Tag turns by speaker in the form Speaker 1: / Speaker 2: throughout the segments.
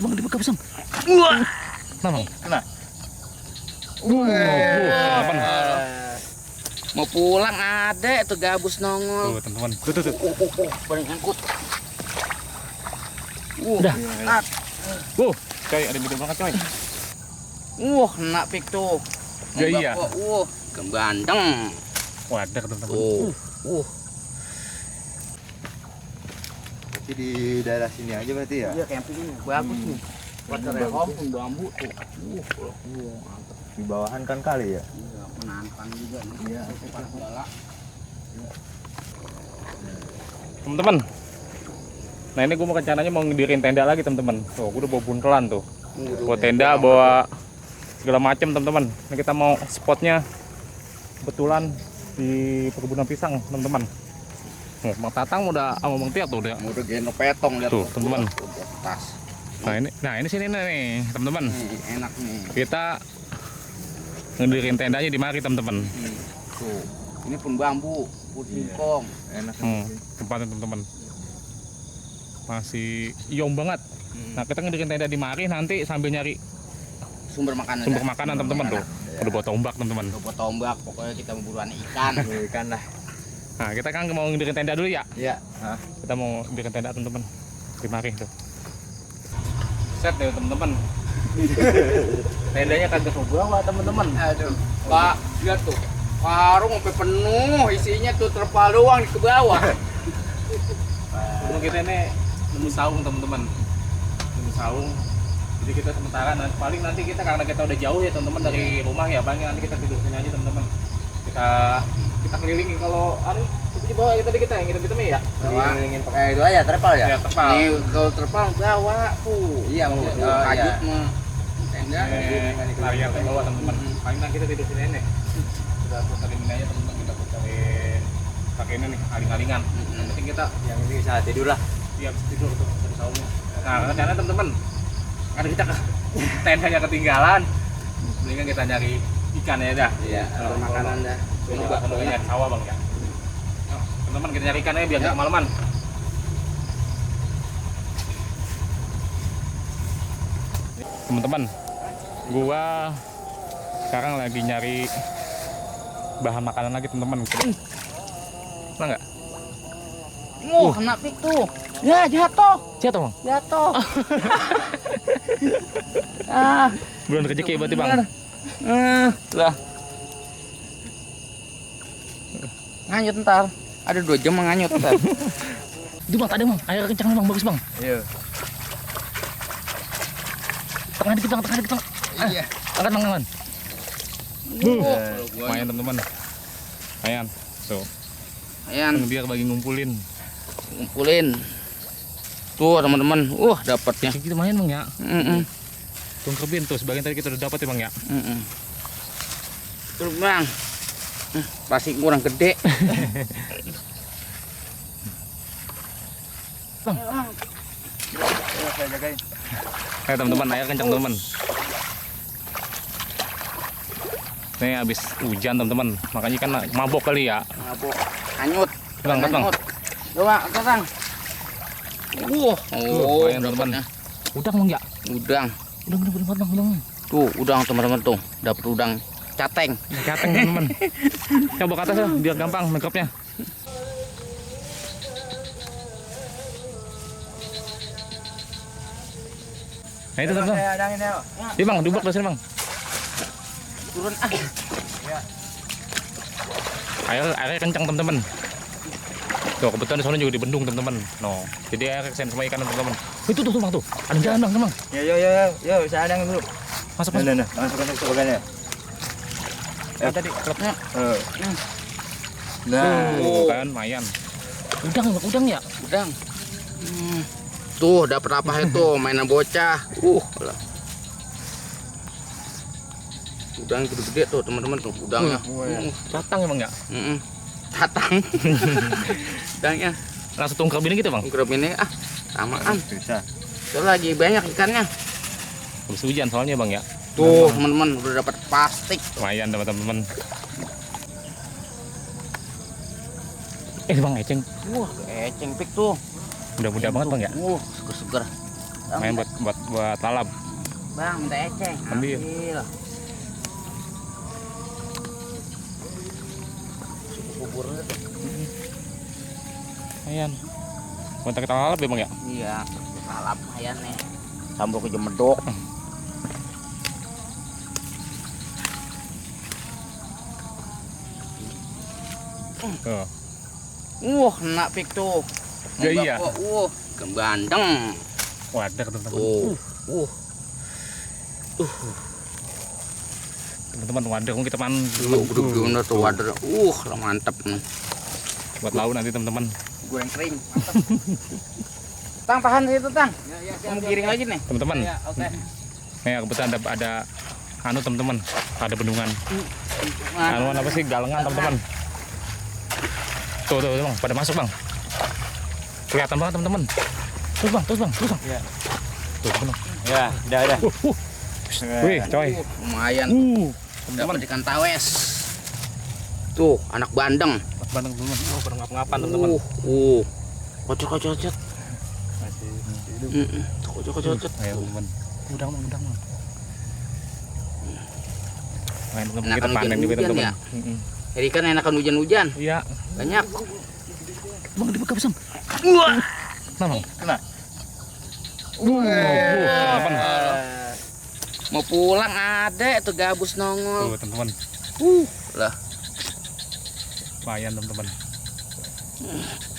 Speaker 1: Bang dibuka besam. Wah. Nah, Bang.
Speaker 2: Kena.
Speaker 1: Apa?
Speaker 3: Mau pulang ada itu gabus nongol.
Speaker 1: Tuh, teman-teman. Tuh.
Speaker 3: Paling angkut.
Speaker 1: Udah. Kayak ada gede banget, coy.
Speaker 3: Kena pik tuh.
Speaker 1: Ya iya.
Speaker 3: Gandeng.
Speaker 1: Wadah, teman-teman.
Speaker 2: Berarti di daerah sini aja berarti ya?
Speaker 3: Iya, camping ini bagus nih. Buat rehom bambu tuh. Mantap.
Speaker 2: Di bawahan kan kali ya?
Speaker 3: Iya, menantang juga nih. Iya, cepat bala.
Speaker 1: Teman-teman. Nah, ini gue mau rencananya mau ngedirin tenda lagi, teman-teman. Tuh, gue udah bawa buntelan tuh. Bawa tenda, bawa segala macam, teman-teman. Ini kita mau spotnya kebetulan di perkebunan pisang, teman-teman. Bang Tatang udah sama Bang Tiak tuh udah.
Speaker 3: Udah gendong petong lihat
Speaker 1: Tuh, teman-teman.
Speaker 3: Tas.
Speaker 1: Nah, ini sini nih, teman-teman.
Speaker 3: Enak nih.
Speaker 1: Kita ngedirin tendanya di mari, teman-teman.
Speaker 3: Tuh. Ini pun bambu, pun singkong.
Speaker 2: Enak.
Speaker 1: Tempatnya, teman-teman. Masih iong banget. Nah, kita ngedirin tenda di mari nanti sambil nyari
Speaker 3: Sumber makanan.
Speaker 1: teman-teman tuh. Udah bawa tombak, teman-teman.
Speaker 3: Udah buat tombak, pokoknya kita mau buruan ikan.
Speaker 2: Ikan lah.
Speaker 1: Nah, kita kan mau ngedirin tenda dulu ya.
Speaker 2: Iya.
Speaker 1: Kita mau ngedirin tenda, teman-teman. Di mari tuh. Set ya, teman-teman. Tendanya kagak ke bawah, teman-teman.
Speaker 3: Aduh. Pak, lihat tuh. Karung sampai penuh, isinya tuh terpal doang ke bawah.
Speaker 1: Untung kita ini nemu saung, teman-teman. Nemu saung. Jadi kita sementara paling nanti kita karena kita udah jauh ya, teman-teman, dari rumah ya, paling nanti kita tidur sini aja, teman-teman. Kita kelilingi kalau di bawah tadi kita yang hitam ya.
Speaker 2: Ingin pakai itu aja terpal ya?
Speaker 1: Ya, terpal.
Speaker 3: Nih, kalau terpal bawa tuh.
Speaker 2: Iya,
Speaker 3: Tuh, kajut mah. Tenda.
Speaker 1: Larian ke bawah, teman-teman. Paling nanti kita tidur sini nih. Kita puterin ini aja, teman-teman, kita puterin pakai ini nih, aling-alingan. Yang penting kita
Speaker 2: Yang ini bisa tidur lah.
Speaker 1: siap tidur tuh dari saungnya. Nah, rencana teman-teman, ada kita tendanya ketinggalan, mendingan kita nyari ikan ya dah.
Speaker 3: Iya, makanan dah.
Speaker 1: Coba nyari sawah, Bang ya. Nah, teman-teman, kita nyari ikan aja biar nggak kemalaman. Teman-teman, gua sekarang lagi nyari bahan makanan lagi, teman-teman. Nah, nggak?
Speaker 3: Kena pik tuh. Ya, jatuh.
Speaker 1: Jatuh, Bang.
Speaker 3: Jatuh.
Speaker 1: Belum rezeki berarti, Bang.
Speaker 3: Lah. Nganyut ntar. Ada 2 jam nganyut ntar.
Speaker 1: Itu Bang, tadi Bang, air kencang Bang, bagus Bang.
Speaker 2: Iya.
Speaker 1: Tengah dikit Bang, tengah dikit Bang.
Speaker 3: Iya.
Speaker 1: Angkat Bang, angkat. Lumayan, teman-teman. Lumayan. Tuh.
Speaker 3: Ayan,
Speaker 1: Biar bagi ngumpulin.
Speaker 3: ngumpulin. Tuh, teman-teman. Dapatnya.
Speaker 1: Sedikit lumayan Bang ya.
Speaker 3: Heeh.
Speaker 1: Tuh, sebagian tadi kita udah dapat ya Bang ya.
Speaker 3: Terus, Bang. Pasti kurang gede.
Speaker 1: Bang.
Speaker 2: Saya jagain.
Speaker 1: Ayo teman-teman, air kencang teman-teman. Nih habis hujan teman-teman, makanya ikan mabok kali ya.
Speaker 3: Mabuk. Hanyut.
Speaker 1: Bang, Bang.
Speaker 3: Coba, Kang.
Speaker 1: Lumayan, teman-teman.
Speaker 3: dapatnya.
Speaker 1: Udang Bang ya.
Speaker 3: Udang.
Speaker 1: Udang.
Speaker 3: Tuh, udang teman-teman tuh. Dapat udang cateng.
Speaker 1: Cateng teman-teman. Coba ke atas ya, biar gampang nangkapnya. Nah itu teman-teman.
Speaker 2: Ada angin ya.
Speaker 1: Iya Bang, dubak dari sini Bang.
Speaker 3: Turun
Speaker 1: Airnya kencang teman-teman. Tuh kebetulan di sana juga dibendung teman-teman. No, jadi air kesen semua ikan teman-teman. Itu tuh Bang tuh. Ada jalan Bang, Bang.
Speaker 2: Yo, saya ada angin dulu.
Speaker 1: Masuk.
Speaker 2: Nah, masukkan ke bagiannya.
Speaker 1: Tadi klubnya.
Speaker 2: Nah,
Speaker 1: Kan mayan. Udang ya.
Speaker 3: udang. Tuh, dapat apa itu? Mainan bocah. Alah. Udang gede-gede tuh, teman-teman tuh udangnya.
Speaker 1: Datang emang ya.
Speaker 3: Tatang. Udangnya.
Speaker 1: Langsung tungkrap ini gitu Bang.
Speaker 3: Grup ini samaan.
Speaker 2: bisa.
Speaker 3: Tuh lagi banyak ikannya.
Speaker 1: Habis hujan soalnya Bang ya.
Speaker 3: Tuh, teman-teman udah dapat plastik.
Speaker 1: Lumayan teman-teman. Bang eceng.
Speaker 3: Eceng pik tuh.
Speaker 1: Mudah-mudahan banget Bang ya.
Speaker 3: Seger-seger.
Speaker 1: Main buat lalap.
Speaker 3: Bang, minta eceng.
Speaker 1: Ambil.
Speaker 3: Suku kuburnya tuh.
Speaker 1: Ayan. Buat kita lalap ya bang ya?
Speaker 3: Iya, lalap ayan nih. Sambal ke jemedok. Kena pik tuh.
Speaker 1: Ya, iya.
Speaker 3: Bandeng.
Speaker 1: Wadah teman-teman. Teman-teman wadah kita pan.
Speaker 3: Bener tuh wadah. Mantep nih.
Speaker 1: Buat lauk nanti teman-teman.
Speaker 3: Goreng kering. Mantep. Tang, tahan situ, Tang. Kamu giring lagi nih.
Speaker 1: Teman-teman.
Speaker 3: Oke.
Speaker 1: Nih kebetulan ada anu teman-teman, ada bendungan. Anu apa sih galengan teman-teman. Tuh bang, pada masuk bang. Kelihatan banget teman-teman. Terus bang.
Speaker 2: Iya.
Speaker 1: Tuh benar.
Speaker 2: Ya, udah.
Speaker 1: Wih, coy.
Speaker 3: Lumayan.
Speaker 1: Teman-teman.
Speaker 3: Dapat ikan tawes. Tuh, anak bandeng.
Speaker 1: Bandeng teman-teman. Pada ngap-ngapan teman-teman.
Speaker 3: Kocok.
Speaker 2: Masih hidup.
Speaker 3: Kocok.
Speaker 1: Ayo teman-teman. Udang. Main teman-teman
Speaker 3: Enakan
Speaker 1: kita panen juga
Speaker 3: hujan-hujan
Speaker 1: teman-teman.
Speaker 3: ya? Jadi kan enakan hujan-hujan.
Speaker 1: Iya.
Speaker 3: Banyak.
Speaker 1: Bang dibuka besang. Nah bang.
Speaker 2: Kena.
Speaker 1: Bang.
Speaker 3: Mau pulang ada tuh gabus nongol.
Speaker 1: Tuh teman-teman.
Speaker 3: Lah.
Speaker 1: Lumayan teman-teman.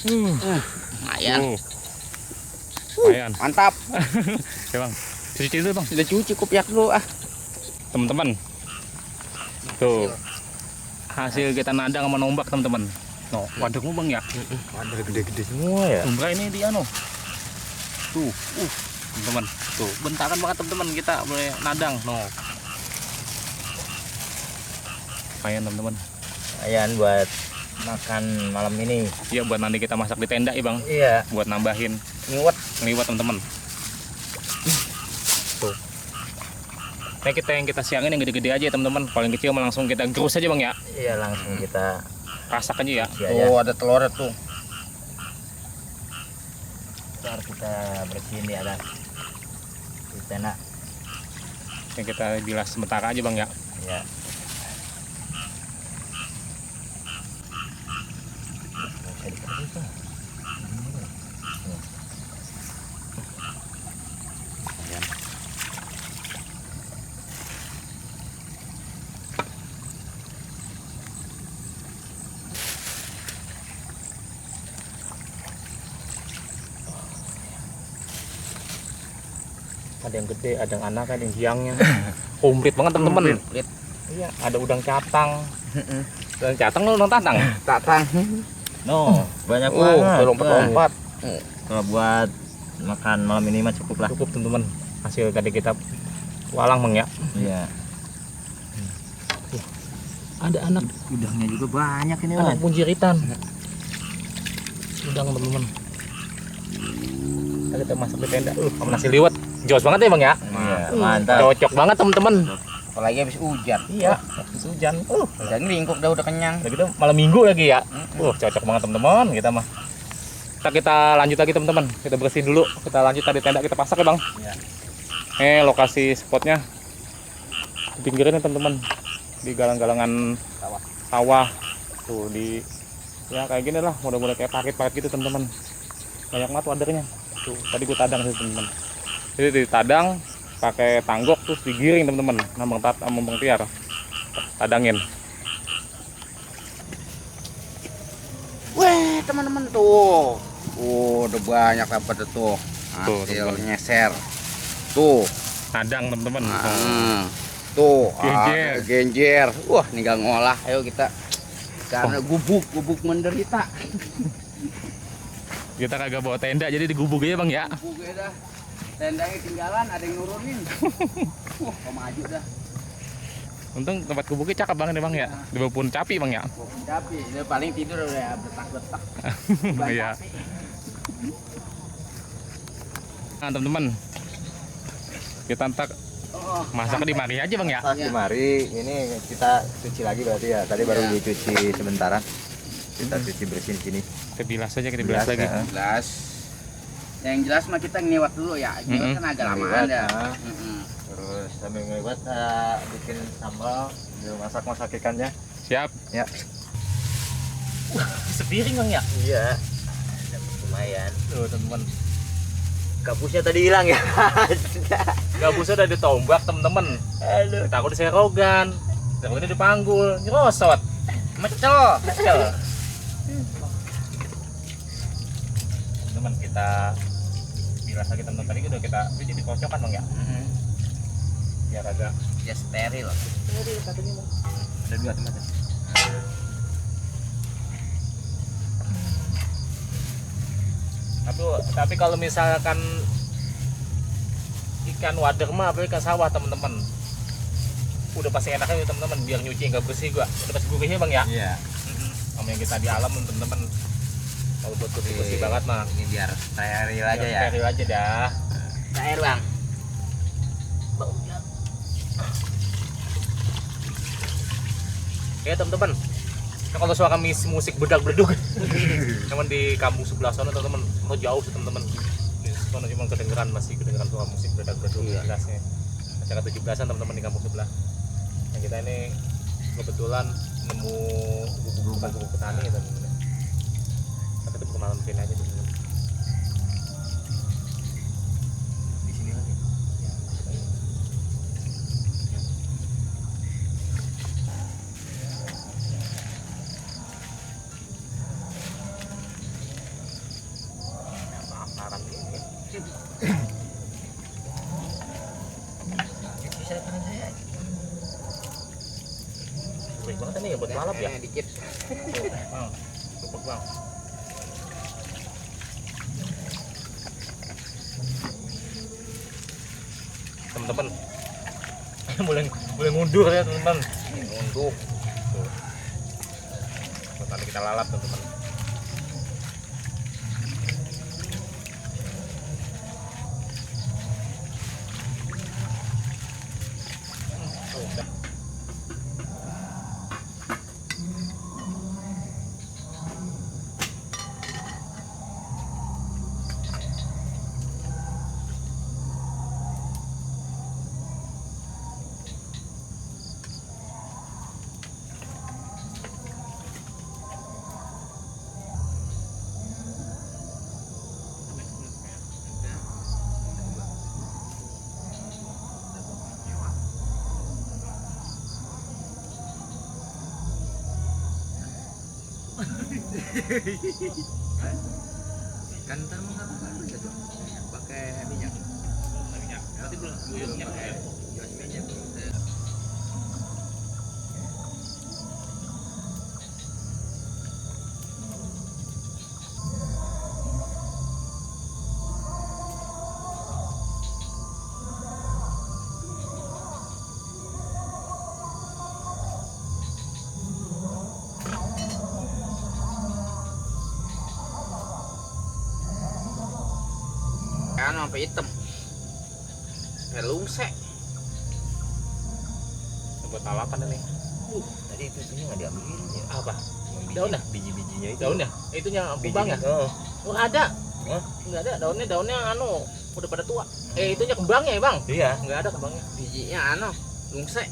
Speaker 3: Lumayan.
Speaker 1: Lumayan.
Speaker 3: Mantap.
Speaker 1: Ya bang. Cuci itu bang.
Speaker 3: Udah cuci kopiak dulu ah.
Speaker 1: Teman-teman. Tuh. Hasil kita nadang sama nombak teman-teman. No, wadahmu bang ya.
Speaker 2: Wadah gede-gede semua ya.
Speaker 1: Umbra ini dia no. Tuh, teman-teman. Tuh, bentakan banget teman-teman kita boleh nadang. No. Lumayan teman-teman.
Speaker 2: Ayan buat makan malam ini.
Speaker 1: Iya buat nanti kita masak di tenda ya bang.
Speaker 2: Iya.
Speaker 1: Buat nambahin ngeliwat teman-teman. Tuh. Nah yang kita siangin yang gede-gede aja ya teman-teman. Paling kecil mah langsung kita gerus aja bang ya.
Speaker 2: Iya, langsung kita
Speaker 1: Rasak aja ya.
Speaker 3: Tuh ada telurnya tuh.
Speaker 2: harus kita bersihin di atas di tenda.
Speaker 1: Yang kita bilas sementara aja bang ya.
Speaker 2: Iya.
Speaker 1: Ada yang gede, ada yang anak, ada yang siangnya. Komplit banget teman-teman. Iya, ada udang catang. Udang catang lu udang tatang.
Speaker 3: Tatang.
Speaker 2: No, banyak banget.
Speaker 3: Lompat-lompat.
Speaker 2: Kalau buat makan malam ini mah cukup lah.
Speaker 1: Cukup teman-teman. Hasil tadi kita walang bang ya.
Speaker 2: Iya.
Speaker 1: Ada anak
Speaker 2: Udangnya juga banyak ini,
Speaker 1: anak
Speaker 2: Mas.
Speaker 1: punjiritan. Udang teman-teman. Kita masak di tenda. Sama nasi liwet. Jos banget ya bang ya.
Speaker 2: Iya, mantap.
Speaker 1: Cocok banget teman-teman.
Speaker 3: Apalagi habis hujan.
Speaker 1: Iya, habis hujan.
Speaker 3: Dan lingkup udah kenyang.
Speaker 1: Udah gitu malam minggu lagi ya. Cocok banget teman-teman kita mah. Kita lanjut lagi teman-teman. Kita bersih dulu. Kita lanjut tadi tenda kita pasak ya bang.
Speaker 2: Iya.
Speaker 1: Lokasi spotnya di pinggiran ya teman-teman. Di galang-galangan sawah. Tuh di ya kayak gini lah. Mudah-mudahan kayak paket-paket gitu teman-teman. Banyak banget wadernya. Tuh tadi gue tadang sih teman-teman. Jadi ditadang pakai tanggok terus digiring teman-teman. Bang Tiar tadangin.
Speaker 3: Weh teman-teman tuh. Udah banyak dapat tuh.
Speaker 1: Tuh,
Speaker 3: Hasil
Speaker 1: teman-teman.
Speaker 3: nyeser. Tuh.
Speaker 1: Tadang teman-teman.
Speaker 3: Tuh.
Speaker 1: Genjer.
Speaker 3: Genjer. Wah, tinggal ngolah. Ayo kita. Karena gubuk menderita.
Speaker 1: Kita kagak bawa tenda jadi digubuk aja bang ya.
Speaker 3: Gubuk ya dah. Tendanya ketinggalan, ada yang nurunin. Kok maju dah.
Speaker 1: Untung tempat gubuknya cakep banget nih bang ya. Di bawah pohon capi bang ya.
Speaker 3: Tapi dia paling tidur udah betak-betak.
Speaker 1: Iya. Nah teman-teman, kita ntar masak di mari aja bang ya.
Speaker 2: Di mari ini kita cuci lagi berarti ya. Tadi baru dicuci sebentaran. Kita cuci bersihin sini.
Speaker 1: Kita bilas aja, kita bilas lagi.
Speaker 3: Gelas. Yang jelas mah kita ngewat dulu ya. Ngewat kan agak lamaan ya.
Speaker 2: Nah. Terus sambil ngewat bikin sambal, masak ikannya.
Speaker 1: Siap.
Speaker 2: Ya.
Speaker 1: Sepiring Bang ya?
Speaker 2: Iya. Lumayan.
Speaker 1: Tuh teman-teman.
Speaker 2: Gabusnya tadi hilang ya.
Speaker 1: Gabusnya udah ditombak teman-teman.
Speaker 2: Aduh.
Speaker 1: Takut diserogan. Takutnya dipanggul, nyerosot.
Speaker 3: Mecel.
Speaker 1: Teman kita bilas lagi teman-teman, tadi udah kita cuci di kocokan Bang ya. Biar agak
Speaker 3: Ya steril.
Speaker 1: steril katanya Bang.
Speaker 2: Ada 2 teman.
Speaker 1: Tapi kalau misalkan ikan wader mah apa ikan sawah teman-teman, udah pasti enaknya teman-teman, biar nyuci nggak bersih gua udah pasti gurihnya Bang ya.
Speaker 2: Iya.
Speaker 1: Sama yang kita di alam teman-teman, kalau buat bersih banget mah
Speaker 2: Ini biar steril aja ya.
Speaker 1: steril aja dah.
Speaker 3: Air Bang.
Speaker 1: Ya teman-teman, kalau suara musik bedak-beduk teman di kampung sebelah sana teman-teman, mau jauh sih teman-teman. Di sana cuma masih kedengeran suara musik bedak-beduk.
Speaker 3: Iya.
Speaker 1: Jelasnya acara 17-an teman-teman di kampung sebelah. Yang kita ini kebetulan nemu gubuk petani ya teman-teman. Tapi itu bukan malam sini aja teman-teman. Di sini lagi. Ya, kita ini. Maaf-maafan ini.
Speaker 2: Bisa kan saya.
Speaker 1: Baik banget nih ya buat balap ya.
Speaker 3: Dikit.
Speaker 1: Bang, cukup Bang. Teman-teman, boleh ngunduh ya teman-teman. Ngunduh. Tuh. Nanti kita lalap teman-teman. Oh, udah.
Speaker 3: Kan ntar mau ngapain aja tuh? Pakai minyak.
Speaker 1: Nanti belum guyurnya kayak
Speaker 3: Gas minyak. Kan sampai hitam. Kayak lungsek.
Speaker 1: buat lalapan ini.
Speaker 2: Tadi itu nggak diambilin ya.
Speaker 1: Apa?
Speaker 2: Yang
Speaker 1: Daunnya?
Speaker 2: Biji-bijinya itu.
Speaker 1: Daunnya? Itunya kembangnya?
Speaker 2: Oh.
Speaker 1: Oh, nggak ada.
Speaker 2: Hah?
Speaker 1: Nggak ada. Daunnya anu udah pada tua. Itunya kembangnya ya Bang?
Speaker 2: Iya.
Speaker 1: Nggak ada kembangnya.
Speaker 3: Bijinya anu, lungsek.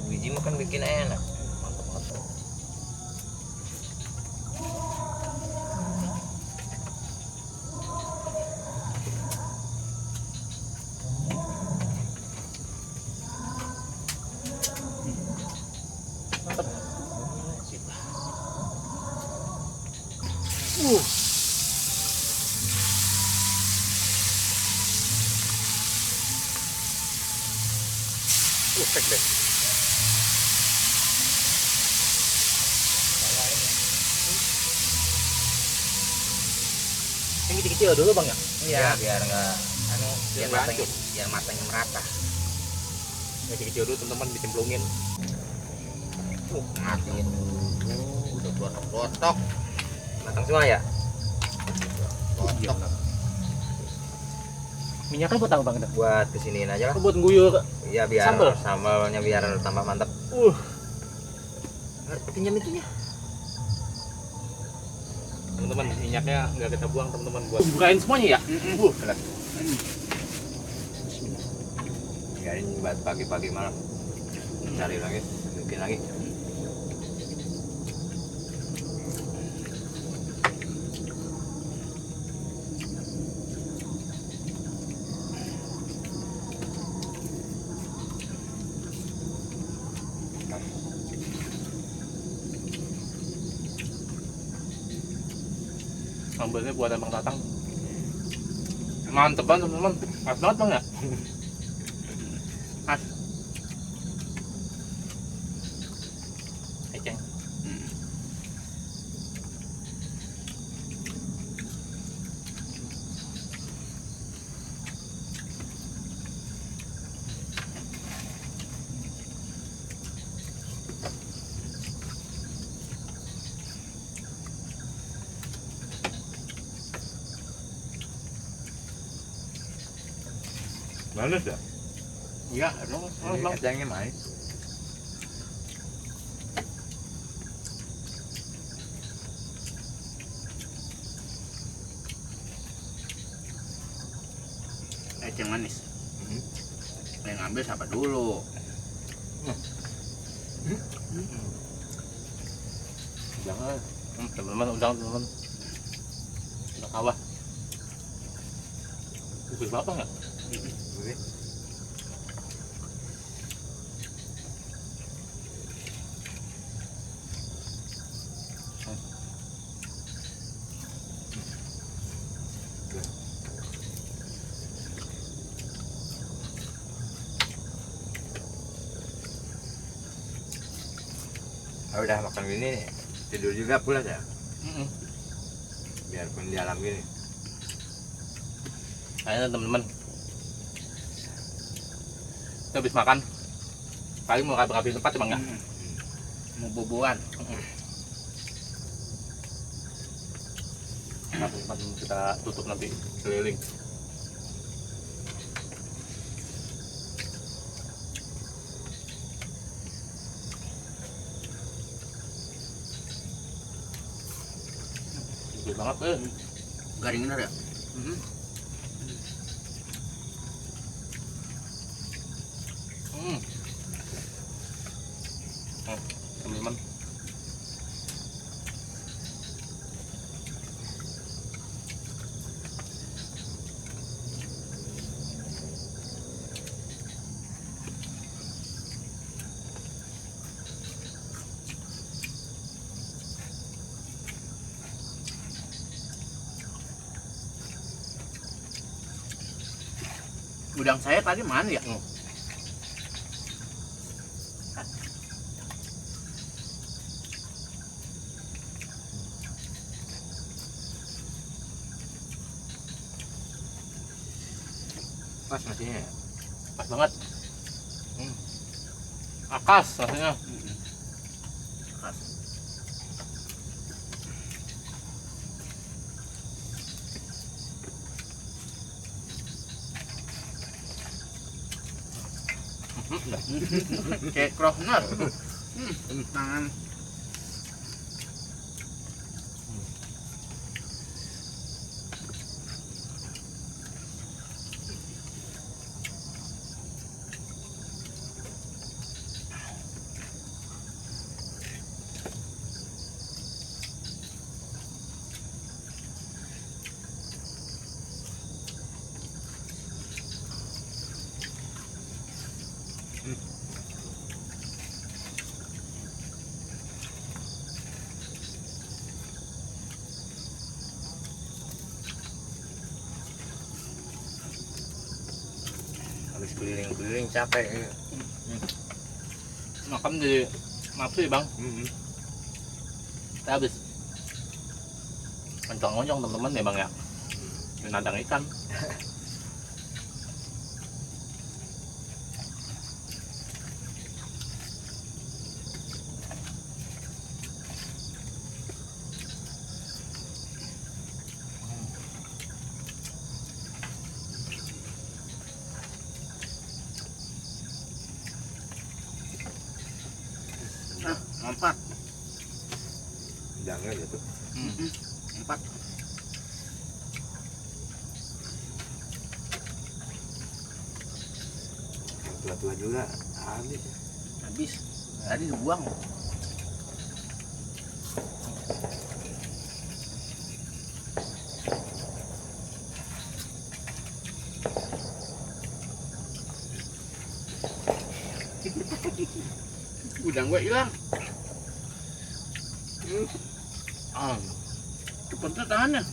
Speaker 2: Biji makan bikin enak.
Speaker 1: Mantap banget. Mantap. Sip. Cek deh. Yang kecil-kecil dulu Bang ya?
Speaker 2: Iya. Biar nggak anu
Speaker 3: Biar matangnya, biar matangnya merata.
Speaker 1: Yang kecil dulu teman-teman dicemplungin.
Speaker 3: Matiin dulu, udah botok-botok.
Speaker 2: matang semua ya.
Speaker 3: Botok.
Speaker 1: Minyaknya buat apa Bang itu?
Speaker 2: Buat kesiniin aja lah.
Speaker 1: Buat guyur.
Speaker 2: Iya biar
Speaker 1: Sambal?
Speaker 2: sambalnya biar tambah mantap.
Speaker 1: Pinjam itunya. teman-teman, minyaknya nggak kita buang teman-teman, buat bukain semuanya ya.
Speaker 2: Enak. Ya ini buat pagi-pagi malam. Cari lagi, bikin lagi.
Speaker 1: Sambalnya buat Bang Tatang. Mantep banget teman-teman. Pas banget Bang ya. Pas. Eceng.
Speaker 2: Manis ya?
Speaker 1: Iya, dong.
Speaker 2: Ini
Speaker 1: Bang.
Speaker 2: kacangnya manis.
Speaker 3: Eceng manis. Yang ngambil siapa dulu?
Speaker 1: Jangan. Teman-teman, udah teman-teman. Udah kawah. Bubur bapak nggak?
Speaker 2: Oke. Kalau udah makan gini tidur juga pulas ya, biarpun di alam gini.
Speaker 1: Kayaknya teman-teman, kita habis makan paling mau ngabisin tempat Bang ya.
Speaker 3: Mau bubuan.
Speaker 1: Ngabisin tempat kita tutup nanti keliling. Gede banget
Speaker 3: Garing bener ya?
Speaker 1: Teman-teman,
Speaker 3: Udang saya tadi mana ya?
Speaker 2: Pas nasinya ya?
Speaker 1: pas banget. Akas rasanya.
Speaker 3: Khas. Kayak krofner. Tangan.
Speaker 2: Habis keliling-keliling capek.
Speaker 1: Makan di nafsu ya Bang. Kita habis oncong-oncong teman-teman ya Bang ya. Nadang ikan.
Speaker 3: Nah, lompat.
Speaker 2: Udangnya gitu.
Speaker 3: 4.
Speaker 2: Tua-tua juga habis.
Speaker 3: Habis. Tadi dibuang. Udang gue hilang. Cepet tuh tahannya.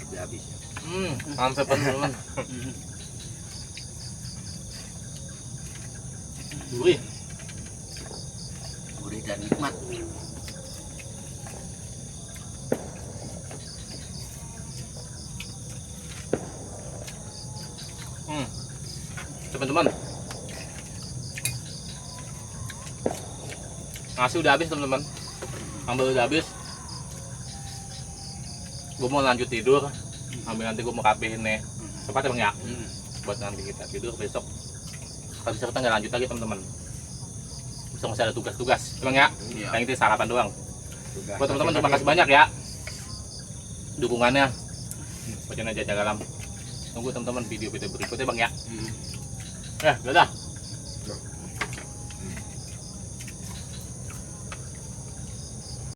Speaker 2: Udah habis ya.
Speaker 1: Mantap teman-teman.
Speaker 3: Gurih. Gurih dan nikmat.
Speaker 1: Teman-teman, nasi udah habis teman-teman, sambal udah habis. Gue mau lanjut tidur, sambil nanti gue mau rapihin nih tempat ya bang ya, buat nanti kita tidur besok. Kalau bisa kita nggak lanjut lagi teman-teman, besok masih ada tugas-tugas ya bang ya.
Speaker 3: Iya.
Speaker 1: Yang itu sarapan doang.
Speaker 2: Udah.
Speaker 1: Buat teman-teman terima kasih banyak ya dukungannya. Buat channel Jajak Alam. Tunggu teman-teman video-video berikutnya bang ya. Dadah.